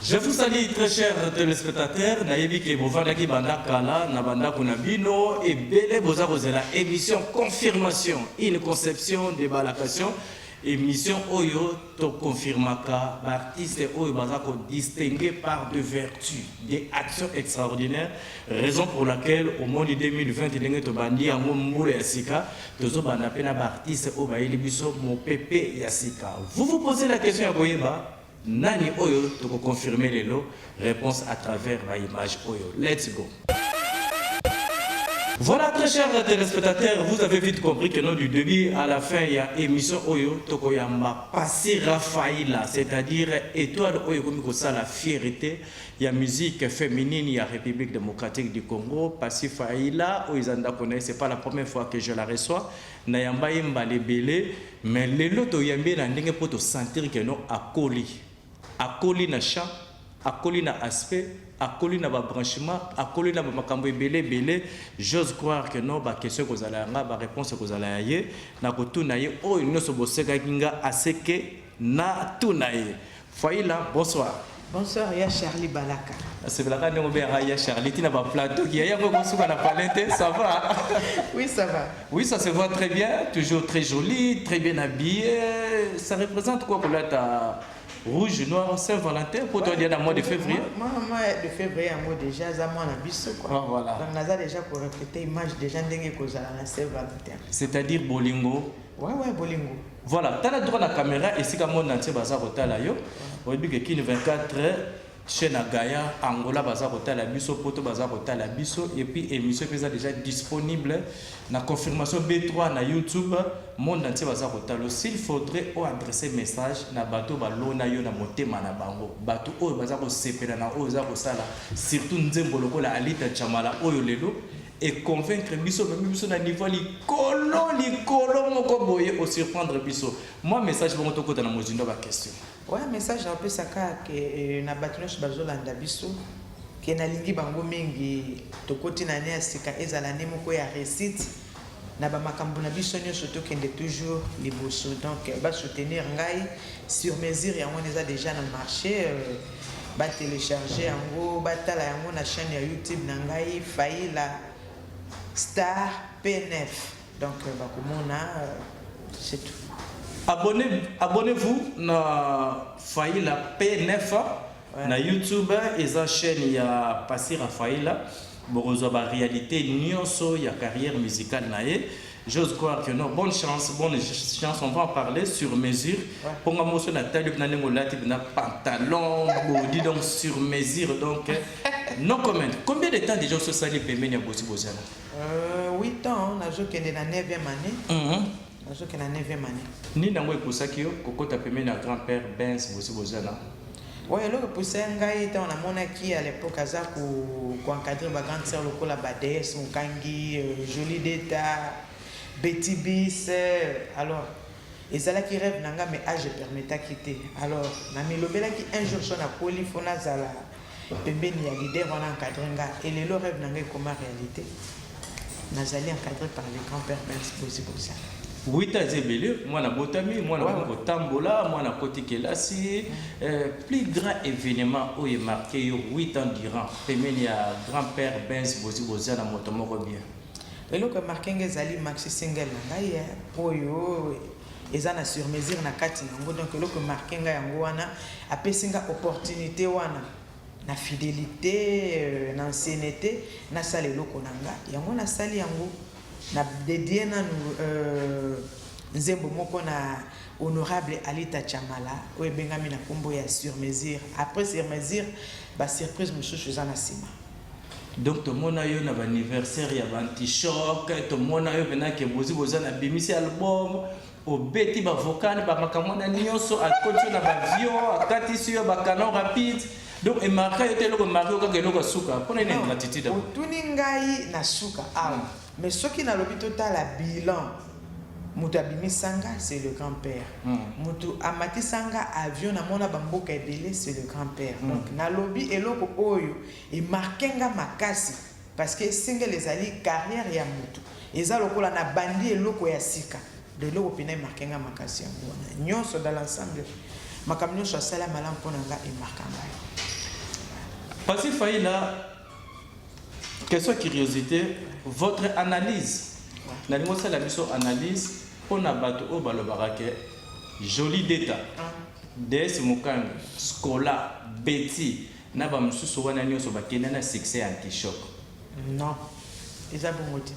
Je vous salue très chers téléspectateurs. Nayebi ke bovanda ki banda kala na banda kunabino et belle boza la émission confirmation, une conception de balakation. Émission Oyo to confirmaka artiste Oyo bazako distingué par de vertus, des actions extraordinaires, raison pour laquelle au monde 2020 il to bandi en mboule yasika tozo banda pena artiste Oyo bayeli biso mo pepe yasika. Vous vous posez la question ya koyeba nani Oyo to confirmer lelo, réponse à travers ma image Oyo. Let's go. Voilà, très chers téléspectateurs, vous avez vite compris que non, du début à la fin, il y a émission Oyo Tokoyamba Passi Rafaïla, c'est-à-dire étoile Oyo Komikosa, la fierté. Il y a musique féminine, il y a République démocratique du Congo, Passi Rafaïla, Oizanda connaît, c'est pas la première fois que je la reçois. Nayamba Imba Lebele, mais les loto yambe na ndenge poto sentir que non, akoli na chant, akoli na aspect. Akoli na ba branchement, akoli na ba makambo belé, j'ose croire que non ba question ko zala nga ba réponse ko zala ye na ko tunaye o inoso boseka kinga aseke na tunaye. Faïla, bonsoir. Bonsoir, ya Charlie Balaka. C'est Balaka ndongo be ya Charlie tina ba plateau qui ya ko suka na palette, ça va? Oui, ça va. Oui, ça se voit très bien, toujours très joli, très bien habillé. Ça représente quoi pour ta rouge, noir, Saint-Valentin pour toi, il y a le mois de février. Moi, de février, moi déjà, ça m'a habillé quoi. Ah, voilà. Donc, on a déjà pour répéter l'image déjà d'engue que ça la Saint-Valentin. C'est-à-dire Bolingo. Ouais, Bolingo. Voilà, tu as le droit à la caméra et si tu as mon entier, tu as le droit à 24 chaîne à Gaïa, Angola, Bazar Hotel, Abisso, Poto, Bazar Hotel, Abisso, et puis l'émission est déjà disponible. La confirmation B3 na YouTube, monde entier Bazar Hotel. S'il faudrait adresser message na bateau balona yo na motema na bango, bateau o Bazar Sepena na o Bazar Sala, surtout Nzemboloko la Alita Chamala Oyo Lelo, et convaincre biso même biso na niveau likolo moko boye au surprendre biso. Moi message bon to kota na mozindo ba question. Ouais, message un peu ça que na batino bazolanda biso que na lingi bango mingi to koti na ne asika ezala ne moko ya réussite na ba makambo na biso nyo surtout kende toujours liboso. Donc ba soutenir ngai sur mesure ya on déjà dans le marché ba télécharger yango ba tala yango na chaîne ya YouTube na ngai Faïla Star P9. Donc c'est tout. Abonnez-vous na Faïla P9 na YouTube et sa chaîne ya Passi Rafaïla. Borozo ba réalité nyonso ya carrière musicale nae. J'ose croire que non, bonne chance, on va en parler sur mesure. Pour moi, je suis un pantalon, body donc sur mesure, donc non comment. Combien de temps déjà ce sali paiement ya bosi bozana? 8 ans, on a joué dans la 9e année. On a joué dans la 9e année. Ni nango eposaki yo kokota paiement ya grand-père Benz bosi bozana. Oui, alors pour ça, on a monaki à l'époque pour encadrer ma grande sœur lokola Badès, Mukangi, Jolie d'État, Betty Bis. Alors, et ça là qui rêve nanga mais âge permet à quitter. Alors, na milobela qui un jour son a poli fona zala pembeni ya leader on a encadré nga et le rêve nanga comme réalité. Nazali encadré par le grand-père Benz Bosi. 8 ans zébélé, moi na botami, moi na tambola, moi na koti kelasi. Plus grand événement où il marqué 8 ans durant. Pemeni ya grand-père Benz Bosi na motomoko bien. Et donc marqué ngezali maxi single ngai oyo ezana sur mesure na kati nango donc eloko marqué ngai yango wana apesinga opportunité wana na fidélité na ancienneté na sala eloko nanga yango na sali yango na dédié na nzembo moko na honorable Alita Chamala oyo bengami na kombo ya sur mesure. Après sur mesure ba surprise mususu za na sima. Donc tout le monde a eu un anniversaire, il y a un anti-choc, tout le monde a eu un album, au bêti, au vocal, au makamona nyonso, à côté na avion, à katisi, à canon rapide. Donc il marque était le mario quand il a suka. Pour une ingratitude. Tout ningai na suka. Mais ce qui n'a le but total à bilan. Mutabimi Sanga, c'est le grand-père. Mutu Amati Sanga, avion na mona bamboka ebele, c'est le grand-père. Donc, na lobby eloko oyo, et markenga makasi. Parce que single les alliés carrière ya mutu. Eza lokola na bandi eloko ya sika. De l'eau pina markenga makasi. Nyonso dans l'ensemble. Makamnyo so sala malam ponanga et markanga. Passif Faïla, question curiosité, votre analyse. Dans la mission analyse, on a battu au balobarake, joli d'état. Des Mukang, Scola, Betty, Naba Moussou Wananio sur Bakena, succès anti-choc. Non. Eza bongote.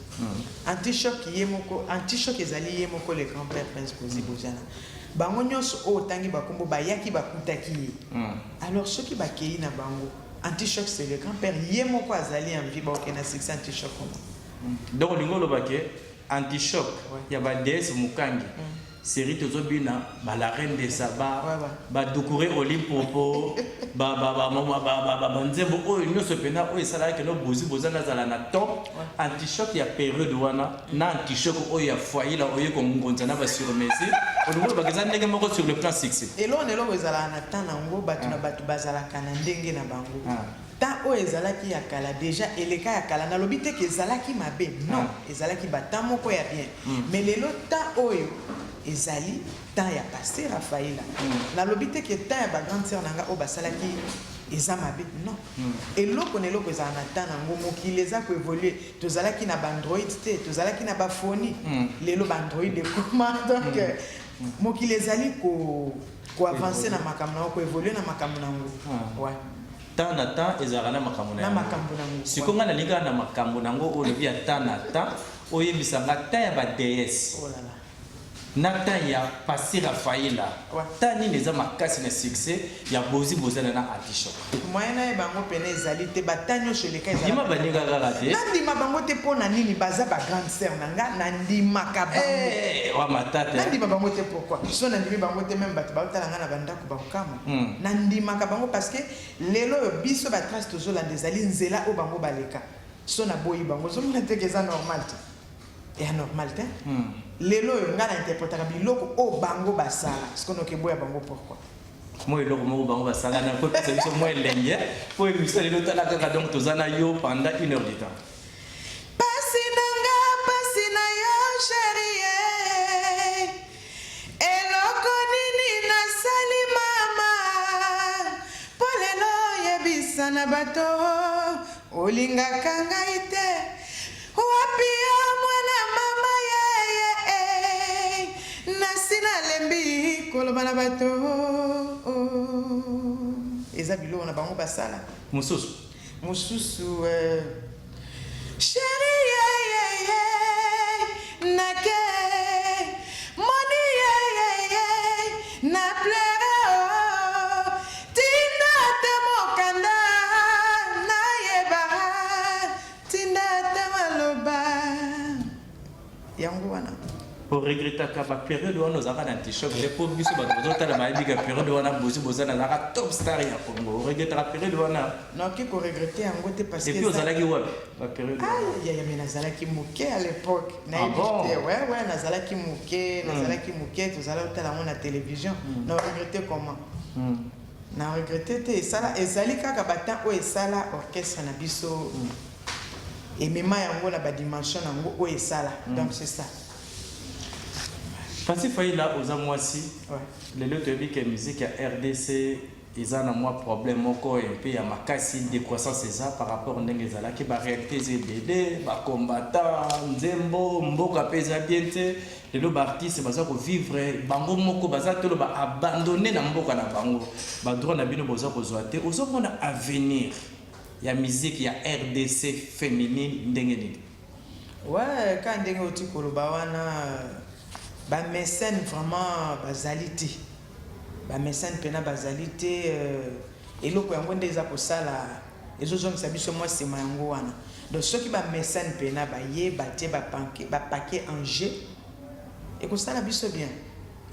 Anti-choc yemoko, anti-choc ezali yemoko le grand-père Prince Bozibozana. Bango nyonso o tangi bakombo bayaki bakutaki. Alors ceux qui bakei na bango, anti-choc c'est le grand-père yemoko azali en vie ba okena succès anti-choc. Donc lingolo bake anti-choc, ya ba DS Mukangi. Série Tozobina, la reine des sabbats, Doucouré Olimpopo, Banzebo, oh, il nous se pena, oh, et ça là que nos bousy bozana zalana top, anti-choc, il y a période ouana, na anti-choc, oh, il y a foyer là, oh, il y a comme Gonzana va sur Messi, au niveau de Bagazan, n'est pas sur le plan succès. Et là, on est là, vous allez en attendre, en gros, battu na batu bazala kanandenge na bango. Tant o ezalaki ya kala déjà eleka ya kala na lobite ke ezalaki mabe non ezalaki batamo ko ya bien mais lelo ta oyo ezali tant ya passé Raphaëla na lobite ke ta ya ba grande sœur nanga o basalaki eza mabe non eloko na eloko ezala na ta nango mokili eza ko évoluer tozalaki na ba android te tozalaki na ba phone lelo ba android de comment donc mokili ezali ko avancer na makambo na ko évoluer na makambo nango ouais. Tant na temps ezalana makambo na yango sikonga na linga na makambo nango o lebi ya tant na temps oyebisanga ta ya ba DS oh là là na ta ya passé Raphaëla ta nini eza makasi na succès ya bozi bozana na anti-choc moyena e bango pene ezali te batanyo sheleka ezali dima baninga kaka te nandima bango te pona nini baza ba grande sœur nanga nandima ka bango wa matata nandima bango te pourquoi so nandimi bango te même bato baotala nga na bandako bakokama nandima ka bango parce que lelo biso ba trace tozolanda ezali nzela o bango baleka so na boyi bango zomona te ke eza normal te et anormal te lelo nga na interprétaka biloko o bango basala sikono ke boya bango pourquoi moi eloko moko bango basala na ko pesa biso moi lenye po emisa lelo tala kaka donc tozana yo pendant 1 heure de temps pasi na yo chérie eloko nini nasali mama po lelo yebisa na bato olingaka ngai te wapi yo mwana mama nasina lembi koloba na bato eza biloko na bango basala mosusu chéri nake moni na pleure tinda te mokanda nayeba tinda te maloba yango wana pour regretter que la période où nous avons un anti-choc, les pauvres bisous, nous avons la période où on a besoin de la top star à Congo. Regretter la période où on a. Non, qui peut regretter en gros parce que. Et puis aux Alaki Wab, la période. Ah, il y a des Nazalaki Mouké à l'époque. Ah bon? Ouais, Nazalaki Mouké, tous allons à la télévision. Non, regretter comment? Non, regretter, ça, et Zalika Kabatan, ou et Sala, orchestre Nabiso. Et même en gros, la dimension en gros, ou et Sala. Donc c'est ça. Parce qu'il là aux amoisi, les autres disent que la musique à RDC, ils ont un problème encore un peu à ma casse de croissance c'est ça par rapport à Nengezala qui va réalité ZDD, va combattant, Nzembo, Mboka pesa bien les autres artistes baza ko vivre bango moko baza tolo ba abandonner na mboka na bango ba droit na bino boza ko zoate ozo mona avenir ya musique ya RDC féminine ndenge nini. Ouais, quand ndenge oti koloba wana ba mécène vraiment bazalité ba mécène pena bazalité eloko yango ndeza kosala ezozongisa biso mwa sema yango wana donc soki ba mécène pena baye batie ba paquet en jeu et kosala biso bien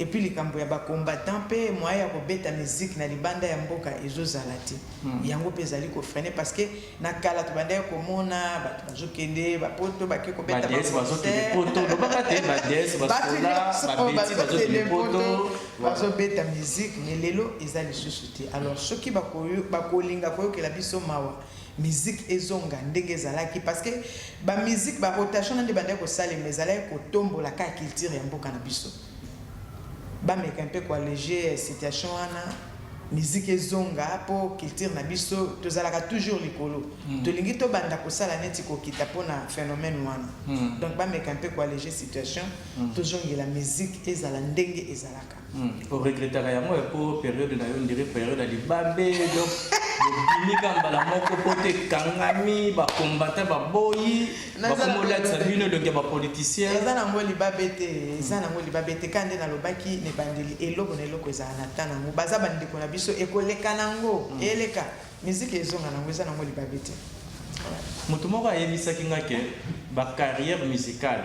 et puis likambo ya ba combattant pe moya ya kobeta musique na libanda ya mboka ezozala te yango pe ezali ko freiner parce que na kala to banda ko mona ba bazokende ba poto ba ke kobeta ba poto do ba te ba des ba sola ba beti bazokende poto bazobeta musique mais lelo ezali susute alors soki ba kolinga koyokela biso mawa musique ezonga ndenge ezalaki parce que ba musique ba rotation na banda ko sala mais ezalaki ko tombola ka culture ya mboka na biso ba meka un peu ko alléger situation wana musique ezonga po culture na biso tozalaka toujours likolo tolingi tobanda kosala neti kokita mpona phénomène wana donc bameka mpe koalléger situation tozongela musique ezala ndenge ezalaka oregretaka yango po période na yo ndiri période ya libambe donc bobimika mbala moko po te ekangami bacombatant baboyi bakomolakisa bino elongi ya bapoliticien eza nango libabe te eza nango libabe te ka nde nalobaki na ebandeli eloko na eloko ezala na ta nango baza bandeko na biso ekoleka nango eleka miziki ezonga nango eza nango libabe te moto moko ayebisaki nga ke bacarrière musicale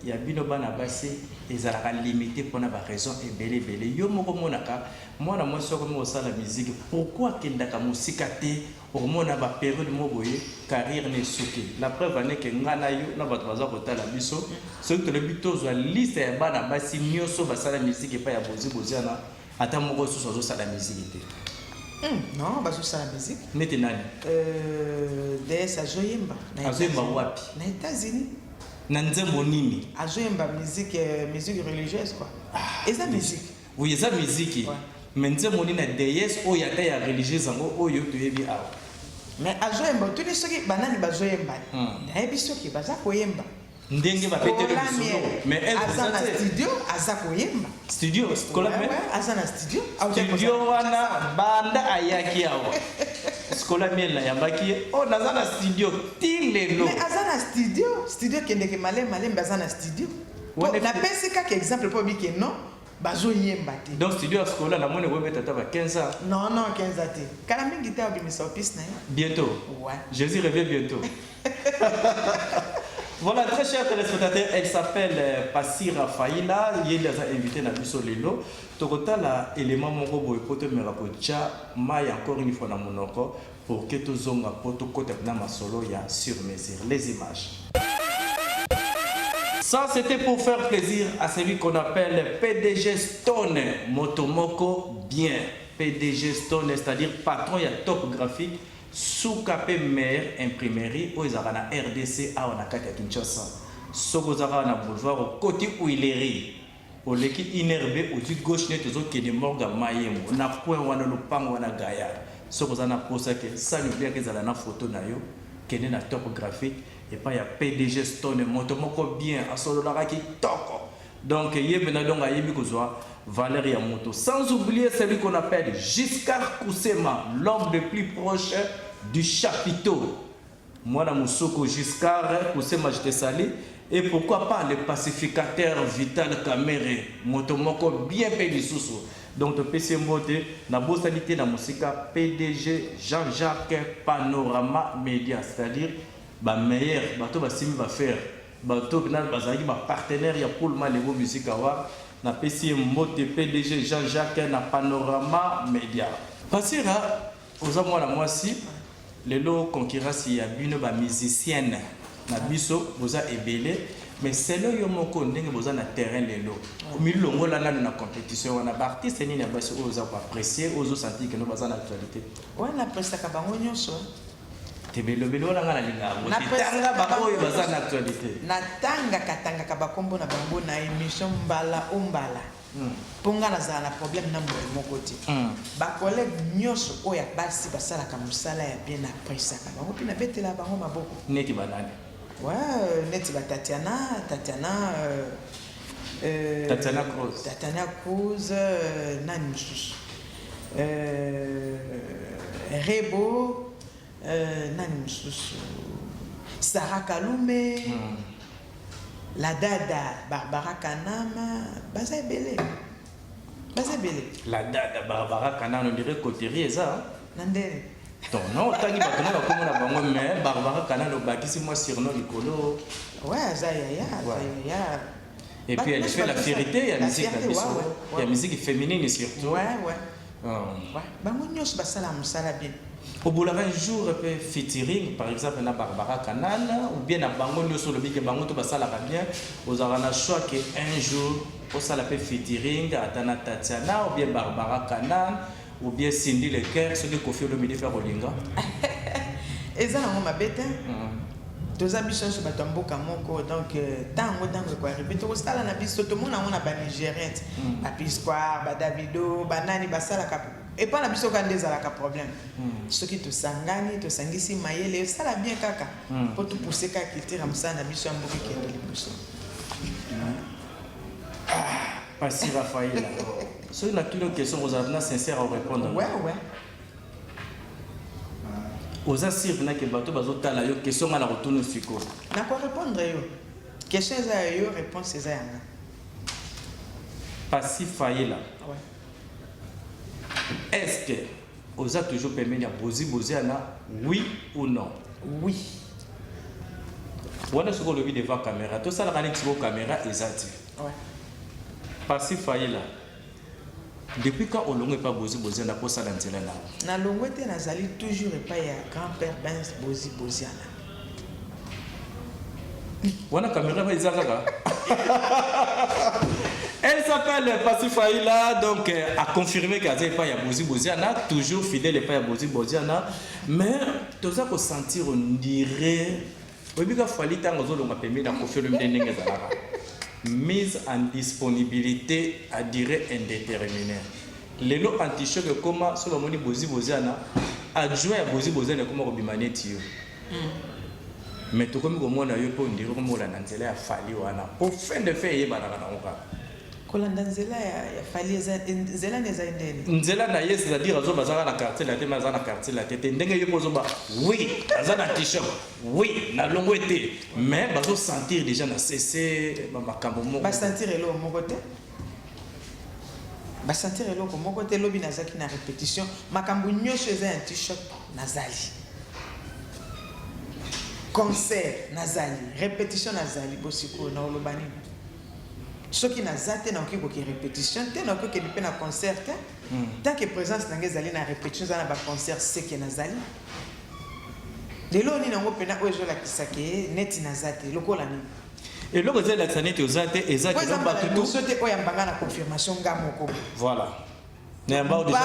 ya bino bana basi ezalaka limité mpona baraison ebele yo moko monaka mwana mwasi soko mosala musique pourquoi akendaka mosika te okomona bapériode moko boye carrière ne esuki la preuve ane ke nga na yo na bato baza kotala biso soki tolobi tozwa liste ya bana basi nyonso basala musique epai ya boziana ata moko susu azosala musique te non bazosala musique nete nani DS azoyemba wapi na États-Unis na nzembo nini azoyemba musique religieuse quoi eza musique oui eza musique mais nzembo nini na DS oyo ata ya religieuse yango oyo toyebi awa mais azoyemba tuni soki banani bazoyemba nayebi soki baza koyemba ndenge bapeteli bisolo mais aza na studio aza koyemba studio aza na studio wana banda ayaki awa skola miel na yambaki o naza na studio ti lelo mais aza na studio kendeke malembe aza na studio napesi kaka exemple mpo bike non bazoyemba te donc studio ya skola namoni koyebeta ata ba 15 ans non 15 ans te kala mingi te obimisa opisi na ye bientôt ouais. Jésus revient bientôt. Voilà, très chers téléspectateurs, elle s'appelle Passira Faïla, il est invité dans le Lelo. Tokota la élément moko boy poto merapocha mai encore une fois na monoko pour que tout zonga poto kote na masolo ya sur mesure les images. Ça c'était pour faire plaisir à celui qu'on appelle PDG Stone Motomoko bien. PDG Stone, c'est-à-dire patron ya top graphique. Soukapé meilleure imprimerie où ils ont na RDC à Onakati à Kinshasa. Sokozara na boulevard au côté où il est ri. Au leki inerbe au du gauche net aux autres qui morga mayemo. Na point wana lupang wana gaya. Sokozana na posa que ça nous bien qu'ils ont na photo na yo. Kene na top graphique et pas ya PDG Stone Motomoko bien à solo la qui toko. Donc yebena donc a yebi kozwa valeur ya moto. Sans oublier celui qu'on appelle Giscard Koussema, l'homme le plus proche du chapiteau. Moi, dans mon soko Giscard Koussema, je te salue. Et pourquoi pas le pacificateur Vital Kamere, Motomoko bien payé sous. Donc, le PC Mote, na bossalité na musika PDG Jean-Jacques Panorama Media, c'est-à-dire ba meilleur, bato ba simi va faire, bato na bazaki ba partenaire ya pour le Lego Music Award. Na PC Mote PDG Jean-Jacques na Panorama Media. Passera aux amours à moi si les lots concurrence ya bino ba musicienne na biso boza ebele mais c'est là yo moko ndenge boza na terrain lelo milongo la na compétition wana ba artiste ni na baso oza ko apprécier ozo sentir que no baza na actualité wana presta ka bango nyonso tebelo belo la ngala linga tanga ba oyo baza na actualité na tanga ka bakombo na bango na émission mbala ombala ponga nazala na problème na moko te ba collègue nyonso oyo basi basala ka musala ya bien na presta ka bango pina betela bango maboko neti banani ouais neti ba Tatiana Cruz nani mususu Rebo nani mususu Sarah Kalume la dada Barbara Kanama baza ebele la dada Barbara Kanama on dirait coterie ça nandele non tangi batona ba komona bango mais Barbara Kanama bakisi moi surnom likolo ouais azaya et puis elle fait la fierté ya musique la biso ya musique féminine surtout ouais bango nyos basala musala bien au bout d'un jour peut featuring par exemple na Barbara Kanana ou bien na bango nyoso le bike bango to basala bien aux arana choix que un jour au sala peut featuring atana Tatiana ou bien Barbara Kanana ou bien Cindy le cœur ce que Kofi Olomide fait Rolinga eza na ngoma bete toza biso so batamboka moko donc tango ko arriver to sala na biso to mona ba Nigérienne ba Pisquare ba Davido ba nani basala ka et pas na biso quand des alaka problème ce qui te sangani to sangisi mayele ça la bien kaka pour tout pousser ka culture am ça na biso amboki kende liboso pas si Raphaël so na kilo question vous avez sincère à répondre ouais aux assir na ke bato bazotala yo question na retourner siko na quoi répondre yo question za yo réponse za yanga pas si Faïla ouais est-ce que vous avez toujours permis de poser oui ou non? Oui. On a souvent le vu devant la caméra. Tout ça, la caméra est zati. Ouais. Parce que Faïla, depuis quand on n'a pas posé on a pas ça dans le là. Na longwete nazali toujours pas ya grand-père Benz Bozi Boziana. On a caméra mais zaka. Elle s'appelle Passi Faïla, donc a confirmé qu'elle n'est pas Bozi Boziana, toujours fidèle et pas Bozi Boziana, mais tu as sentir on dirait, oui bien Faïla tant que on a permis de confirmer le ndenge zalaka. Mise en disponibilité à durée indéterminée. Les lots anti-choc comment sur le moni Bozi Boziana adjoint à Bozi Boziana comment obimane tio. Mais tout comme on a eu pour dire comment on a nanzela a fallu wana. Au fin de fait yé banana oka. Kolanda nzela ya fali nzela neza ndeni nzela na yes c'est-à-dire azo bazala na quartier la te maza na quartier la te ndenge yo bozo ba oui azana t-shirt oui na longwete mais bazo sentir déjà na cessé makambo moko ba sentir elo moko te ba sentir elo moko te lobi nazaki na répétition makambo nyosho eza un t-shirt nazali concert nazali répétition nazali bosiko na olobani ce qui n'a zaté na okiko ki répétition te na okiko ki na concert tant que présence na ngezali na répétition za na ba concert c'est que nazali lelo ni nango pena ozo la kisake neti na zaté lokola ni et loko za la sanete ozate ezaki no ba tout sote oyambanga na confirmation ngamoko voilà N'imba déjà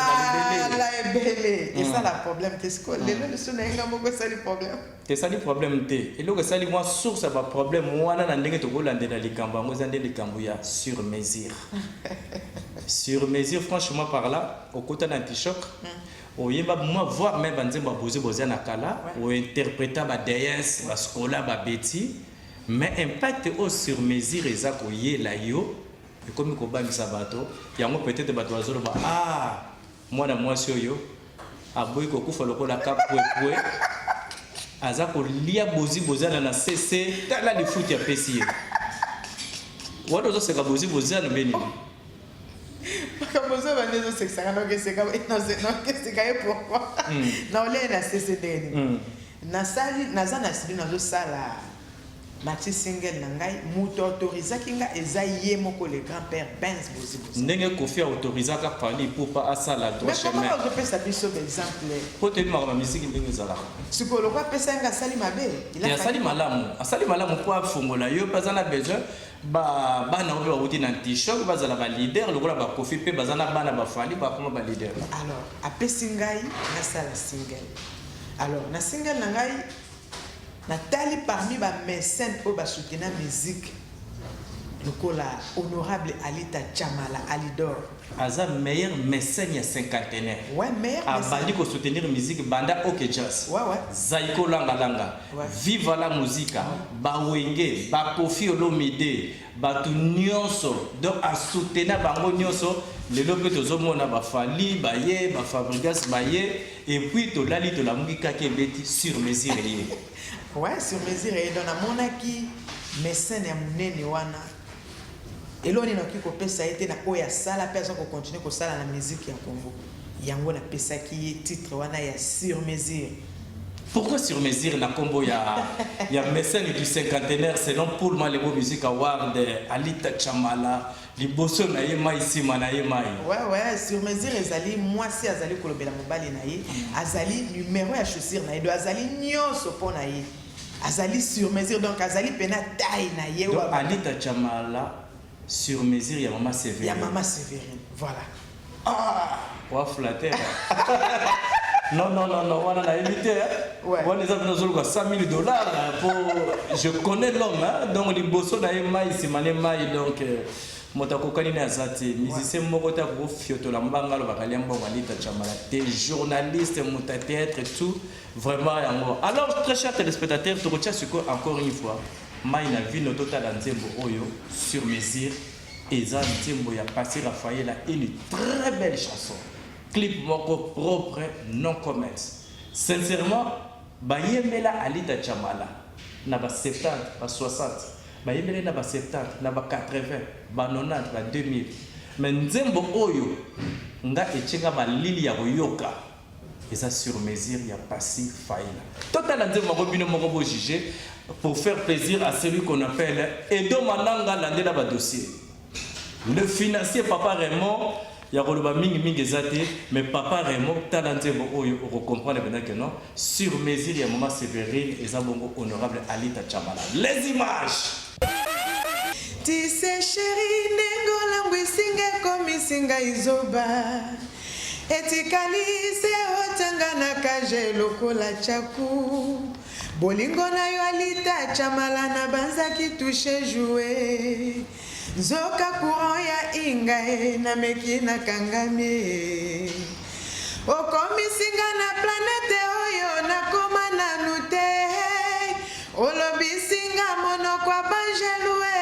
la belé et ça la problème qu'est-ce que le son n'enga moko ça le problème c'est ça le problème té et loko ça li moi source ba problème wana na ndenge to kolandela likamba ngo zande likambu ya sur mesure franchement par là au côté d'un t-shirt au yeba moi voir même banzemba bozi na kala ou interpréter ba déesse ba scola ba beti mais impact au sur mesure ezako yela yo et comme ko bamisa bato yango peut-être bato bazolo ba moi mwasi oyo aboyi ko kufa lokola kapwe aza ko lia bozi na cc tala li foot ya pesi wado zo seka bozi na beni Kabozo bandezo seksa no que seka no que seka e pourquoi na ole na cc deni na sali na za na sili na zo sala Maxi single nangai muto autorisa kinga eza ye moko le grand-père Benz Bozi Bozi. Ndenge Kofi autorisa ka parler pour pas à la droite chemin. Mais comment je peux savoir ce exemple? Pour te dire ma musique ndenge zala. Sikolo kwa pesa nga sali mabe. Il a sali malamu. Asali malamu pour fongola yo pas na besoin ba na obe ba wuti na t-shirt ba zala ba leader lokola ba Kofi pe bazana bana ba fali ba kuma ba leader. Alors, apesi ngai na sala single. Alors, na single nangai Nathalie parmi les mécènes pour soutenir la musique, le honorable Alita Chamala Alidor. Aza meilleur mécène ya cinquantenaire. Ouais, meilleur mécène. Abandi ko soutenir musique banda OK Jazz. Ouais. Zaiko Langa Langa. Ouais. Viva la musique. Ba Wenge, ba Kofi Olomide, ba tu nyonso. Donc à soutenir bango nyonso, le lobe tozomona ba Fali, ba Ye, ba Fabregas ba Ye et puis to lali to la musique qui beti sur mesure yé. Ouais, sur mesure et dans la monaki mécène ya munene wana. Eloni na kiko pesa été na oya sala personne ko continuer ko sala la musique ya Congo. Yango na pesa ki titre wana ya sur mesure. Pourquoi sur mesure na combo ya mécène du cinquantenaire selon pour moi les beaux musique award Alita Chamala liboso na ye mai sima na ye mai. Ouais, sur mesure ezali moi si azali kolobela mobali na ye azali numéro ya chaussure na ye do azali nyonso pona ye. Azali sur mesure donc azali pena taille na ye wa Alita Chamala sur mesure ya maman Sévérine. Ya maman Sévérine, voilà. Wa flatter. Non, on a évité. Ouais. On les a besoin de $100 000 pour. Je connais l'homme, hein? Donc les bossons d'ailleurs maïs, c'est mané maïs, donc Motako kanina azate musicien moko ta ko fioto la mbanga lo bakali mbongo alita chamala des journalistes mota théâtre tout vraiment yango. Alors très chers téléspectateurs to kocha siko encore une fois maina vino total nzembo oyo sur mesure eza nzembo ya Passy Raphaël une très belle chanson clip moko propre non commerce sincèrement bayemela alita chamala na ba 70 ba 60 bayemela na ba 70 na ba 80 ba 90 ba 2000 mais nzembo oyo nga echenga malili ya koyoka eza sur mesure ya Passy Raphaël total nzembo moko bino moko bo juger pour faire plaisir à celui qu'on appelle Edo Mananga landela ba dossier le financier Papa Raymond ya koloba mingi ezate mais Papa Raymond talanzembo oyo on comprendre maintenant que non sur mesure ya maman Sévérine eza bongo honorable Alita Chamala les images tise chéri nengola ngwisinga komisinga izoba etikalise otanga na kaje lokola chaku bolingo na yo Alita Chamala na banzaki touche jouer Zoka courant ya inga na meki na kangami Okomi singa na planete oyo na koma na nute Olobi singa mono kwa banjelue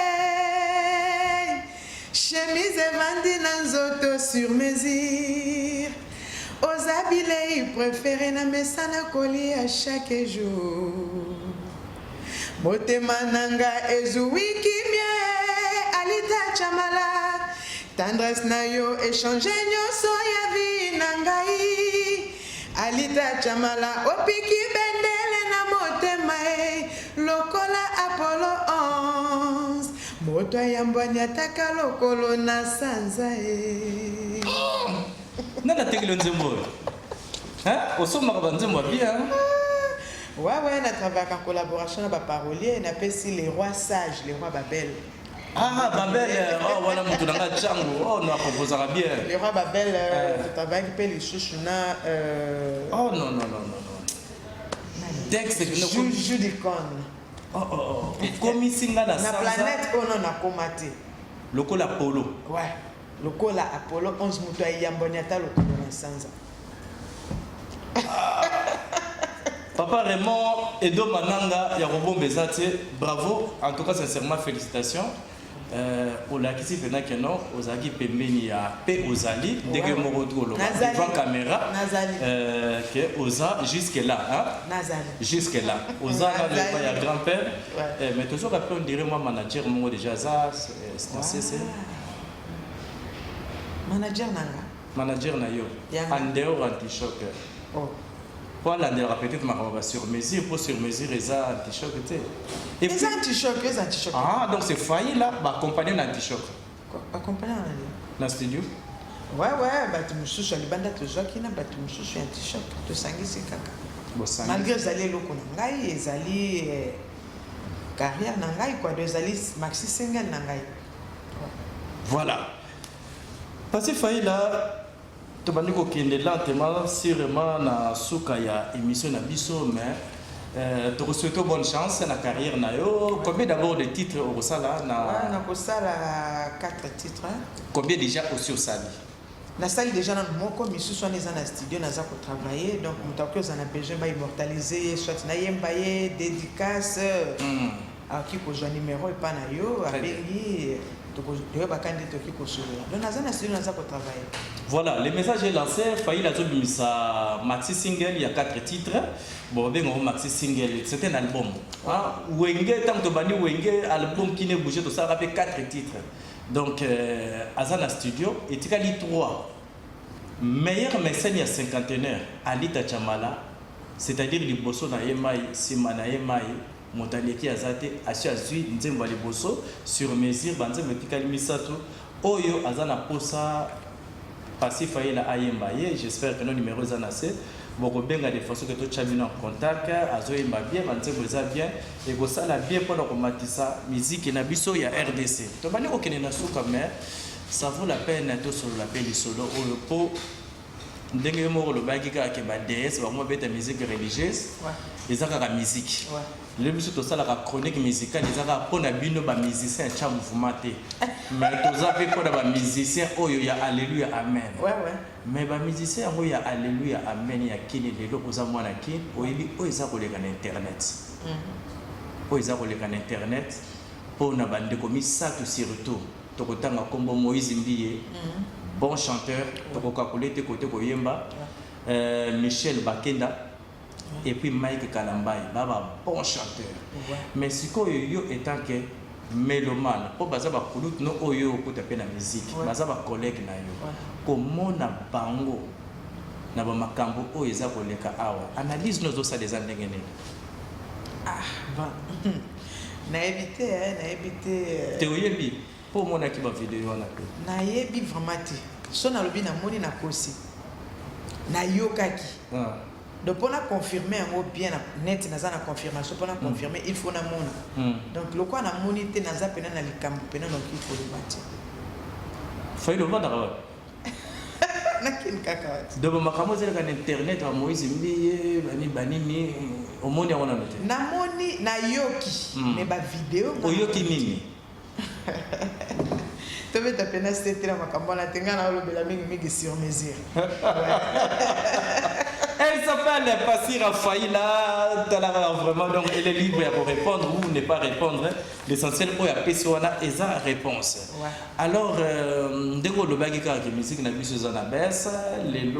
Chemise vandi na nzoto sur mesure Ozabile préféré na mesana koli à chaque jour Motema nanga ezuwiki mie Alita Chamala tendresse na yo échanger nyoso ya vie na ngai Alita Chamala opiki bendele na motema lokola Apollo 11 moto ya mbwani ataka lokolo na sanza nana tekilo nzembo osomaka banzembo bien ouais na travaille en collaboration avec parolier na pesi les rois sages les rois Babel. Ah, Babel, oh, voilà, mon tour Django, oh, non, propose bien. Le roi Babel, tu travailles avec les chouchouna. Oh, non. Texte, Judicon. Oh. Comme ici, là, la planète, on en a commenté. Le col Apollo. Ouais. Le col Apollo, 11 moutons et Yamboniata, le col Sansa. Papa Raymond, Edo Mananga, Yarobo Bezate, bravo, en tout cas, sincèrement, félicitations. Pour la question de Nakeno, Ozagi Pemeni a P. Ozali, dès que mon retour devant caméra, que Oza jusque là, hein? Jusque là. Oza il y a grand-père, mais toujours après on dirait moi manager, moi déjà ça, c'est manager nanga. Manager na yo. En dehors anti-choc. Oh. Pour l'année peut-être ma sur mesure pour sur mesure et ça anti-choc et puis anti-choc. Ah donc c'est failli là bah accompagner l'anti-choc. Accompagner dans studio. Ouais bah tu me soucies les bandes de joie qui n'a pas tu me soucies anti-choc de sanguisi kaka. Malgré zali loko nangai zali carrière nangai quoi de zali maxi single nangai. Voilà. Parce que failli là tu vas nous coquiner lentement sûrement na suka ya émission na biso mais tu souhaite bonne chance na carrière na yo combien d'abord de titres au sala na na ko sala 4 titres combien déjà aussi au sali na salle déjà na moko misusu wana eza na studio naza ko travailler donc mutako za na besoin ba immortaliser soit na yemba ye dédicace qui ko joindre numéro et pas na yo abengi voilà, le message est lancé. Failli la zone sa maxi single, il y a 4 titres. Bon, ben on maxi single, c'est un album. Wenge, tant que bani Wenge, album qui n'est bougé, tout ça, avec 4 titres. Donc, Azana Studio, et tu as dit 3. Meilleur mécène, il y a 51 Alita Chamala, c'est-à-dire les bosso na Yemaï, Simana Yemaï. Montaleki azate asiazui nzembo ya liboso sur mesure banzembo etikali misato oyo azana posa Passy Raphaël ayemba ye j'espère que nos numéros eza se boko benga de façon que to chamina en contact azoyemba bien banzembo eza bien et ko sala bien pour ko matisa musique na biso ya RDC to bani ko kene na suka mais ça vaut la peine to solo la peine solo oyo po ndenge moko lo baki ka ke ba DS ba mo beta musique religieuse ezaka ka musique le biso to sala ka chronique musicale ezaka pona bino ba musicien cha mouvement te mais toza pe pona ba musicien oyo ya alléluia amen ouais mais ba musicien oyo ya alléluia amen ya kini lelo koza mwana kini oyebi oyo eza koleka na internet oyo eza koleka na internet pona bandeko misato surtout tokotanga kombo Moïse Mbiye bon chanteur tokokakola te kote koyemba Michel Bakenda et puis Mike Kalambaye, bon chanteur. Mais si yo étant que mélomane, pour baza ba kulut no oyo ko taper la musique, baza ba collègue na yo. Comment na bango na ba makambo o eza koleka awa. Analyse nos osa des andengene. Ah, bon. Na évité Théoyebi pour mona ki ba vidéo na ko. Na yebi vraiment te. So na lobi na moni na kosi. Na yokaki. Donc pour confirmer en bien net naza na confirmation pour confirmer il faut na mona. Donc le quoi na monité naza pena na likambo pena donc il faut le bâtir. Faut le vendre là. Na kin kaka. Donc makamo zela ka internet wa Moïse Mbiye bani mi omoni wana note. Na moni na yoki mais ba vidéo oyoki nini. Tu veux taper na c'était la makambo na tenga na lobela mingi sur mesure. Elle s'appelle Passira Faïla, vraiment, donc elle est libre pour répondre ou ne pas répondre. L'essentiel pour la personne est sa réponse. Ouais. Alors, dès que le bagage de musique n'a plus besoin de baisse, les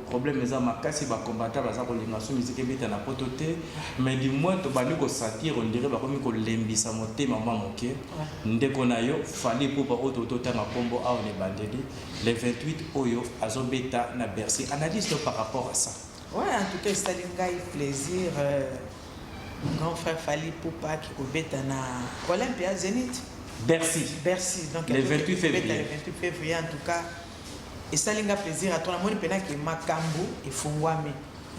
problèmes sont marqués, va combattre la musique est na pototé, mais du moins tu vas nous sentir, on dirait comme que l'embissa monté maman moqué. Dès qu'on a eu, fallait pour pas auto temps à combo à on est bandeli. Les 28 oyo azobeta na Bercy. Analyse par rapport à ça. Ouais, en tout cas, c'est un plaisir. Mon grand frère Fali Poupa qui est na Olympia Zénith. Bercy. Bercy. Donc, le 28 février. Le 28 février, en tout cas. Et ça, c'est un plaisir. À toi, la monnaie pena qui est Makambo et Fongwame.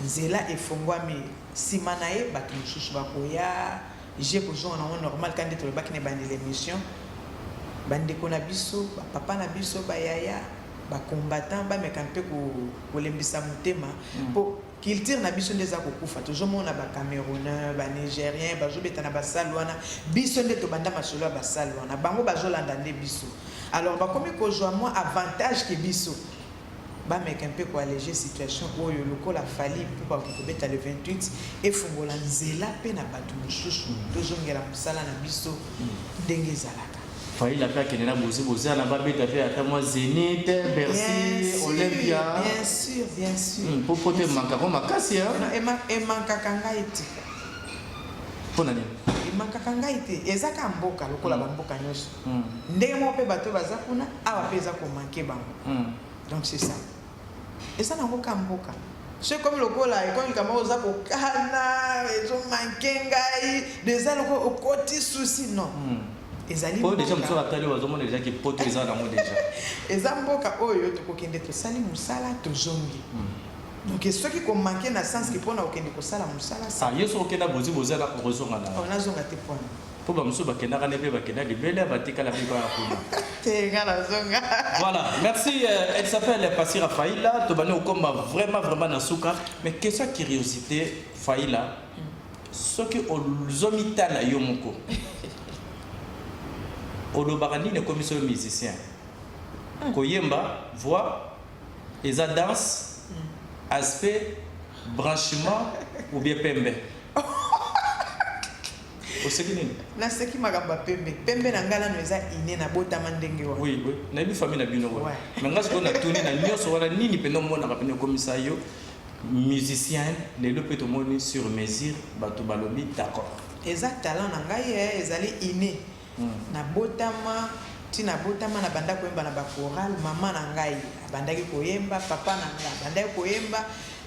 Zela et Fongwame. Simanae, Bakimushus Bakoya. J'ai besoin de normal quand tu es bac ne bande l'émission. Bande Konabiso, Papa Nabiso, Bayaya. Ba combattant ba mekampe ko lembisa mutema po culture na biso ndeza ko kufa toujours mona ba Camerounais ba Nigériens ba jobeta na ba salwana biso nde to banda masolo ba salwana bango ba jolanda nde biso alors ba komi ko joa moi avantage ke biso ba mekampe ko alléger situation oyo lokola Fali pour ba ko beta le 28 et fungola nzela pe na batu mususu toujours ngela musala na biso ndenge zalaka. Il a fait qu'il y a un babé à moi Zénith, Bercy, Olympia. Bien sûr. Pour porter Macaron, Macassia. Et Mancacangaïti. Pour l'année. Et Mancacangaïti. Et ça, quand Boka, le cola Bamboka Nyos. Ndemo pe bateau bazakuna, awa peza ko manquer bango. Donc c'est ça. Et ça n'a aucun Boka. C'est comme le cola, et quand il commence à kana, ils ont manqué des ailes au côté souci, non. Oh, déjà, je suis attendé aux hommes déjà qui portent les armes déjà. Et Zamboka, oh, yo, tu peux kende to sali musala to zongi. Donc, ceux qui ont manqué dans le sens qui pour na okende ko sala musala. Ah, yo so okenda bozi bozala ko zonga na. On a zonga te point. Pour ba muso bakenda kana pe bakenda libele batika la biba kuna. Te ngala zonga. Voilà, merci. Elle s'appelle Passira Faïla. To bani okomba vraiment na souka. Mais question curiosité Faïla. Ce qui ozomita na yo moko. Olobarani ne commission musicien. Koyemba, voix, et ça danse, aspect, branchement ou bien pembe. Au second. Na seki magamba pembe. Pembe na ngala no eza ine na bota mandenge wa. Oui. Na bi famille na bino wa. Mais ngas ko na tuni na nyoso wala nini peno mona ka peno commissaire musicien les le peut moni sur mesure bato balobi d'accord. Exact talent na ngai ezali ine. Na botama tina botama na banda koyemba na ba choral mama na ngai bandaki koyemba papa na ngai bandaki koyemba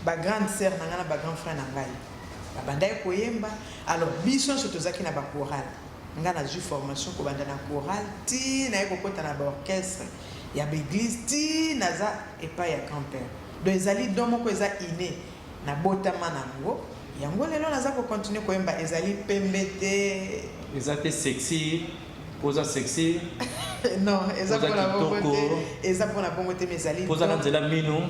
ba grande sœur na ngai na ba grand frère na ngai bandaki koyemba alors biso so tozaki na ba choral nga na ju formation ko banda na choral ti na ko kota na ba orchestre ya ba église ti naza epa ya grand-père donc ezali domo ko eza iné na botama nango yango lelo naza ko continuer koyemba ezali pembete ezate sexy posa sexy non ezali pour la bongote ezali pour la bongote mais ezali posa na nzela mino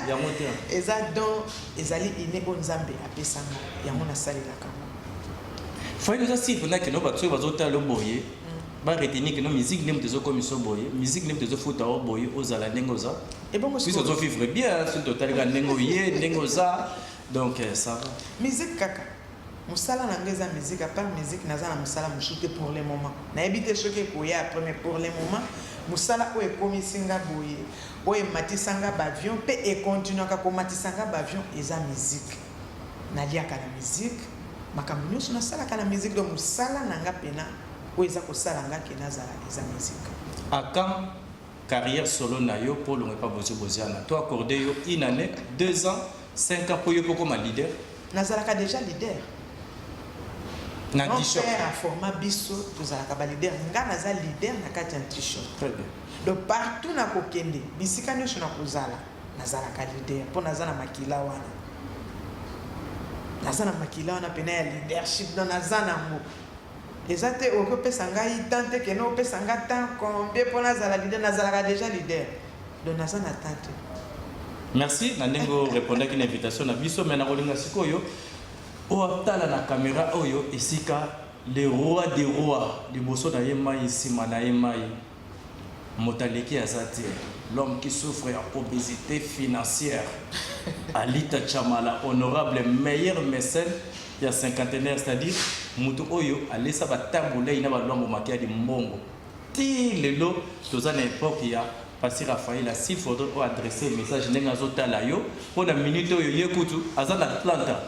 yango te ezali donc ezali ine bo nzambe apesanga yango na sali la kama faut nous aussi pendant que nous battu bazota le boyer ba retenir que nos musique nem des commission boyer musique nem des foot au boyer aux ala nengoza et bon puis ça vivre bien sur total ga nengoye nengoza donc ça va musique kaka musala nangeza musique à part musique nazana musala mushute pour le moment na ebite choqué koya après mais pour le moment musala o ekomisinga boye o ematisanga bavion pe e continue ka komatisanga bavion eza musique nalia kana musique makambo nyonso nasala kana musique donc musala nanga pena o eza kosala nga ke nazala eza musique akam carrière solo na yo pour le pas boziana toi accordé yo une année 2 ans 5 ans pour yo comme leader nazalaka déjà leader na mon t-shirt père a formé biso tozalaka ba leader nga naza leader na kati ya t-shirt très bien donc partout na kokende bisika nyonso na kozala nazalaka leader mpo naza na makila wana pena ya leadership donc naza nango eza te okopesa ngai tant te keno opesa nga tant combien mpo nazala leader nazalaka déjà leader donc naza na tant te merci na ndenge répondaki na invitation na biso mais na kolinga sikoyo otala na caméra oyo esika le roi des rois liboso na ye mai nsima na ye mai motaleki aza te l'homme qui souffre d'obésité financière Alita Chamala honorable meilleur mécène il y a cinquantenaire c'est-à-dire mutu oyo alesa batambula ina balombo makia di mbongo ti lelo toza na époque ya Passer Raphaël a s'il faudrait adresser un message n'engazota yo pour la minute oyo yekutu azana Atlanta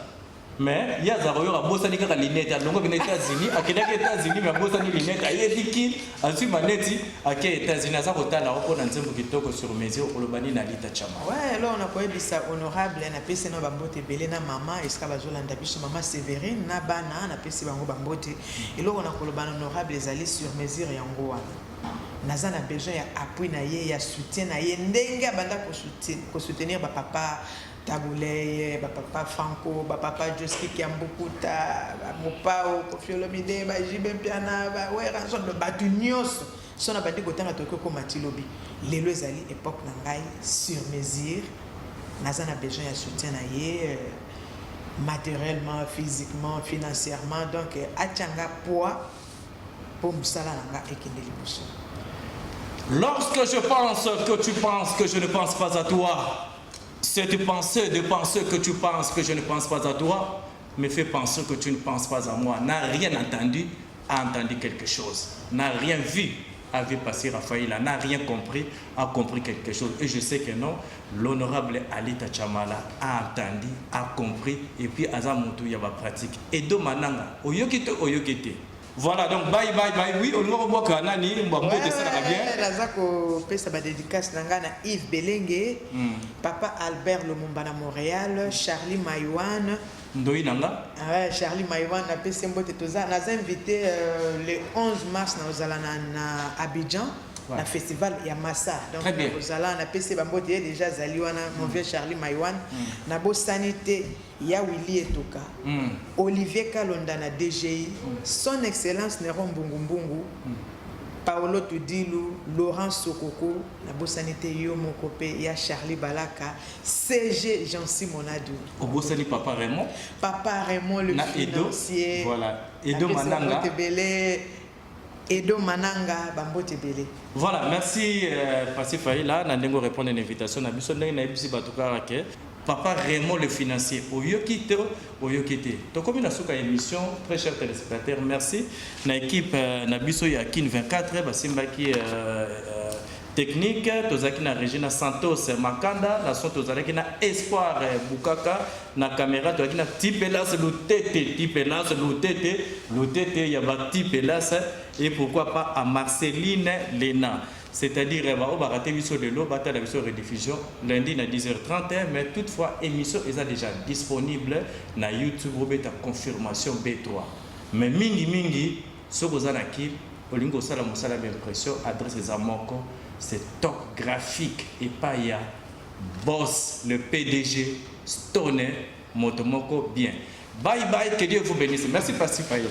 mais il y a zaroyo a bossa ni kaka linette a longo bina États-Unis a kena ke États-Unis mais bossa ni linette a yediki a su maneti a ke États-Unis za kotala ko na nzembo kitoko sur mesure olobani na Alita Chamala ouais là on a quoi bisa honorable na pesi na bambote belé na mama eska bazolanda biso mama Sévérine na bana na pesi bango bambote elo on a kolobana honorable ezali sur mesure yango wana naza na besoin ya appui na ye ya soutien na ye ndenge banda ko soutenir ba papa Tabuleye, papa Franco, papa Joski Kiambukuta, Mopao, Kofiolomide, Jibem Piana, ouais, rançon de batu nyos. Son abadi kotanga toko ko matilobi. Lelo ezali époque na ngai sur mesure. Naza na besoin ya soutien na ye matériellement, physiquement, financièrement. Donc atchanga poids pour musala nanga ekende liboso. Lorsque je pense que tu penses que je ne pense pas à toi, cette pensée de penser que tu penses que je ne pense pas à toi me fait penser que tu ne penses pas à moi. N'a rien entendu, a entendu quelque chose. N'a rien vu, avait passé Raphaël, n'a rien compris, a compris quelque chose. Et je sais que non, l'honorable Alita Chamala a entendu, a compris, et puis Azamutu Yaba pratique. Et do mananga, oyokite, oyokite. Voilà, donc bye bye bye. Oui, on va voir qu'on a ni un bon de ça bien. Lazako pesa ba dédicace nangana Yves Belenge, papa Albert Lumumba na Montréal, Charlie Maïwan. Ndoi nanga? Ouais, Charlie Maïwan na pesa mbote toza. Nous invité le 11 mars na ozala na Abidjan. Ouais. Le festival Yamassa. Donc, nous allons na PC Bambote déjà Zaliwana, mon vieux Charlie Maïwan. Na Bo Sanité, ya Willy Etoka. Olivier Kalonda na DGI. Son Excellence Néron Mbungu. Paolo Tudilu, Laurent Sokoko, na Bo Sanité Yomo Kopé, ya Charlie Balaka, CG Jean-Simon Adou. Au Bo Sanité Papa Raymond. Papa Raymond le na financier. Edo. Voilà. Edo Mananga. Edo Mananga Bambote Belé. Voilà, merci Passi Faïla. Nandengo répondre à l'invitation. Nabiso Neng Naibisi Batukara ke Papa Raymond le financier. Oyokite, oyokite. Donc comme une émission, très chers téléspectateurs, merci. Na équipe Nabiso Yakin 24, Basimba qui technique, tozaki na Regina Santos Makanda, la son tozaki na Espoir Bukaka, na caméra tozaki na Tipelas Lutete, yaba Tipelas et pourquoi pas à Marceline Lena. C'est-à-dire on va rater l'émission de l'eau, la l'émission rediffusion lundi à 10h31, mais toutefois l'émission est déjà disponible na YouTube ou beta confirmation B3. Mais mingi ce que vous avez qui olingo sala musala d'impression adresse des amoko c'est top graphique et pas ya boss le PDG Stoner Motomoko bien. Bye bye, que Dieu vous bénisse. Merci Passi Faye.